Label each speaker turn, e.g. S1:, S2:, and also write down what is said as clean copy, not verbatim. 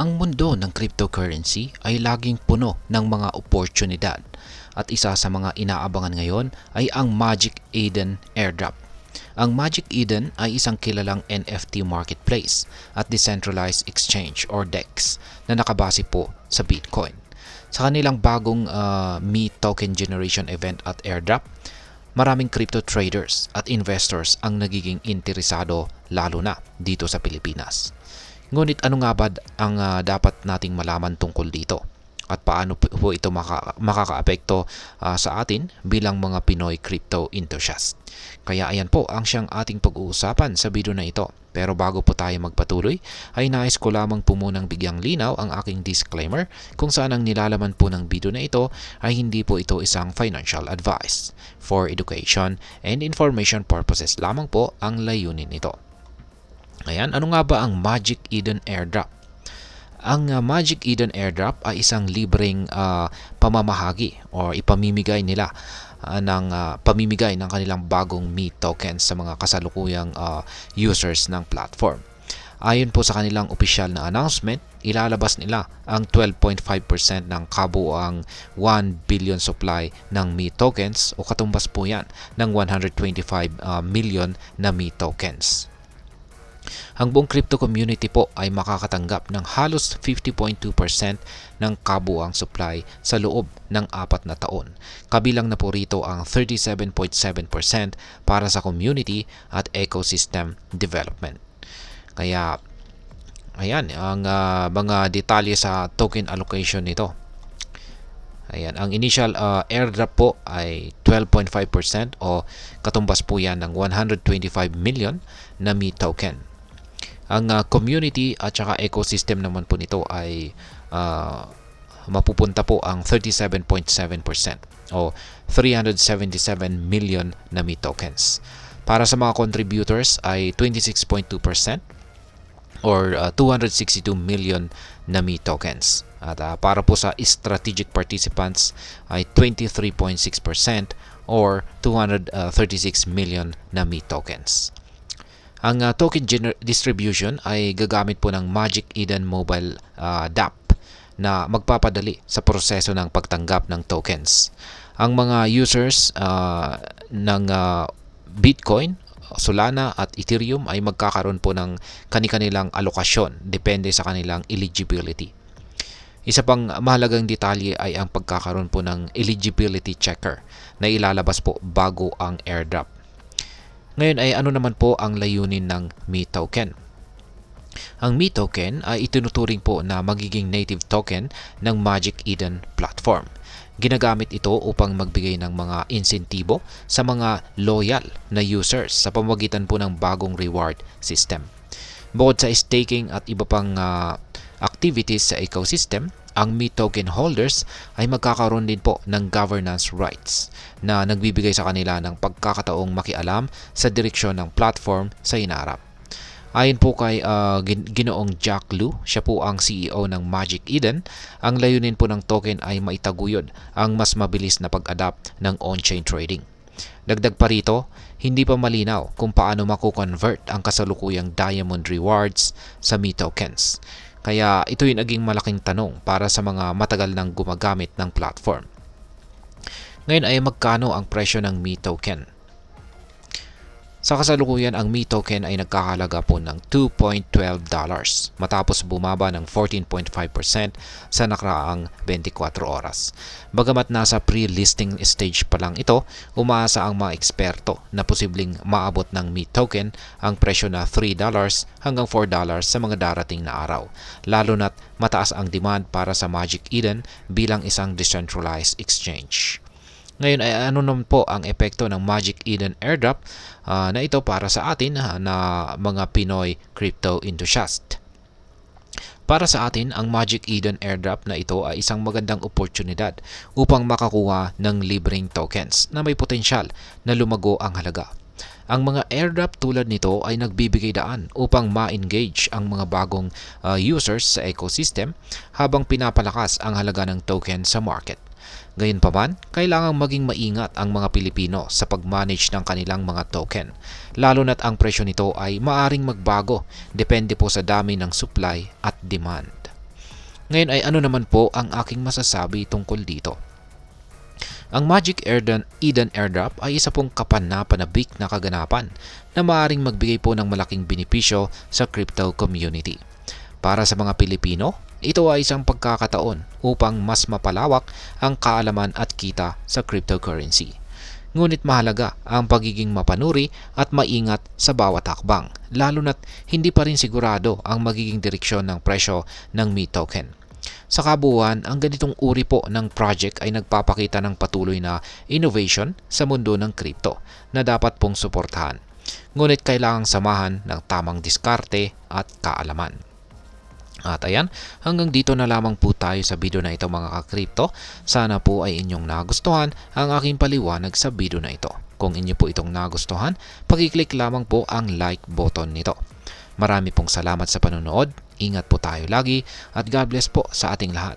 S1: Ang mundo ng cryptocurrency ay laging puno ng mga oportunidad at isa sa mga inaabangan ngayon ay ang Magic Eden airdrop. Ang Magic Eden ay isang kilalang NFT marketplace at decentralized exchange or DEX na nakabase po sa Bitcoin. Sa kanilang bagong Me Token Generation event at airdrop, maraming crypto traders at investors ang nagiging interesado lalo na dito sa Pilipinas. Ngunit ano nga ba ang dapat nating malaman tungkol dito? At paano po ito makakaapekto sa atin bilang mga Pinoy crypto enthusiast? Kaya ayan po ang siyang ating pag-uusapan sa video na ito. Pero bago po tayo magpatuloy, ay nais ko lamang po munang bigyang linaw ang aking disclaimer kung saan ang nilalaman po ng video na ito ay hindi po ito isang financial advice. For education and information purposes lamang po ang layunin nito. Ayan, ano nga ba ang Magic Eden airdrop? Ang Magic Eden airdrop ay isang libreng pamamahagi o ipamimigay nila pamimigay ng kanilang bagong Me tokens sa mga kasalukuyang users ng platform. Ayon po sa kanilang opisyal na announcement, ilalabas nila ang 12.5% ng kabuuang 1 billion supply ng Me tokens o katumbas po yan ng 125 million na Me tokens. Ang buong crypto community po ay makakatanggap ng halos 50.2% ng kabuuang supply sa loob ng 4 na taon. Kabilang na po rito ang 37.7% para sa community at ecosystem development. Kaya, ayan, ang mga detalye sa token allocation nito. Ayan, ang initial airdrop po ay 12.5% o katumbas po yan ng 125 million na Me token. Ang community at saka ecosystem naman po nito ay mapupunta po ang 37.7% o 377 million na Me tokens. Para sa mga contributors ay 26.2% or 262 million na Me tokens. At para po sa strategic participants ay 23.6% or 236 million na Me tokens. Ang token distribution ay gagamit po ng Magic Eden mobile DApp na magpapadali sa proseso ng pagtanggap ng tokens. Ang mga users ng Bitcoin, Solana at Ethereum ay magkakaroon po ng kani-kanilang alokasyon depende sa kanilang eligibility. Isa pang mahalagang detalye ay ang pagkakaroon po ng eligibility checker na ilalabas po bago ang airdrop. Ngayon ay ano naman po ang layunin ng Me token? Ang Me token ay itinuturing po na magiging native token ng Magic Eden platform. Ginagamit ito upang magbigay ng mga insentibo sa mga loyal na users sa pamamagitan po ng bagong reward system. Bukod sa staking at iba pang activities sa ecosystem, ang Me token holders ay magkakaroon din po ng governance rights na nagbibigay sa kanila ng pagkakataong makialam sa direksyon ng platform sa hinaharap. Ayon po kay Ginoong Jack Lu, siya po ang CEO ng Magic Eden, ang layunin po ng token ay maitaguyod ang mas mabilis na pag-adapt ng on-chain trading. Dagdag pa rito, hindi pa malinaw kung paano mako-convert ang kasalukuyang diamond rewards sa Me tokens. Kaya ito'y naging malaking tanong para sa mga matagal nang gumagamit ng platform. Ngayon ay magkano ang presyo ng Me token? Sa kasalukuyan, ang Me token ay nagkakahalaga po ng $2.12 matapos bumaba ng 14.5% sa nakaraang 24 oras. Bagamat nasa pre-listing stage pa lang ito, umaasa ang mga eksperto na posibleng maabot ng Me token ang presyo na $3 hanggang $4 sa mga darating na araw, lalo na't mataas ang demand para sa Magic Eden bilang isang decentralized exchange. Ngayon ay ano naman po ang epekto ng Magic Eden airdrop na ito para sa atin na mga Pinoy crypto enthusiast. Para sa atin, ang Magic Eden airdrop na ito ay isang magandang oportunidad upang makakuha ng libreng tokens na may potensyal na lumago ang halaga. Ang mga airdrop tulad nito ay nagbibigay daan upang ma-engage ang mga bagong users sa ecosystem habang pinapalakas ang halaga ng token sa market. Gayunpaman, kailangang maging maingat ang mga Pilipino sa pag-manage ng kanilang mga token, lalo na't ang presyo nito ay maaring magbago depende po sa dami ng supply at demand. Ngayon ay ano naman po ang aking masasabi tungkol dito? Ang Magic Eden Airdrop ay isa pong kapanapanabik na kaganapan na maaaring magbigay po ng malaking benepisyo sa crypto community. Para sa mga Pilipino, ito ay isang pagkakataon upang mas mapalawak ang kaalaman at kita sa cryptocurrency. Ngunit mahalaga ang pagiging mapanuri at maingat sa bawat hakbang, lalo na't hindi pa rin sigurado ang magiging direksyon ng presyo ng ME token. Sa kabuuan, ang ganitong uri po ng project ay nagpapakita ng patuloy na innovation sa mundo ng crypto na dapat pong suportahan. Ngunit kailangang samahan ng tamang diskarte at kaalaman. At ayan, hanggang dito na lamang po tayo sa video na ito mga ka-crypto. Sana po ay inyong nagustuhan ang aking paliwanag sa video na ito. Kung inyo po itong nagustuhan, pag-click lamang po ang like button nito. Marami pong salamat sa panonood, ingat po tayo lagi at God bless po sa ating lahat.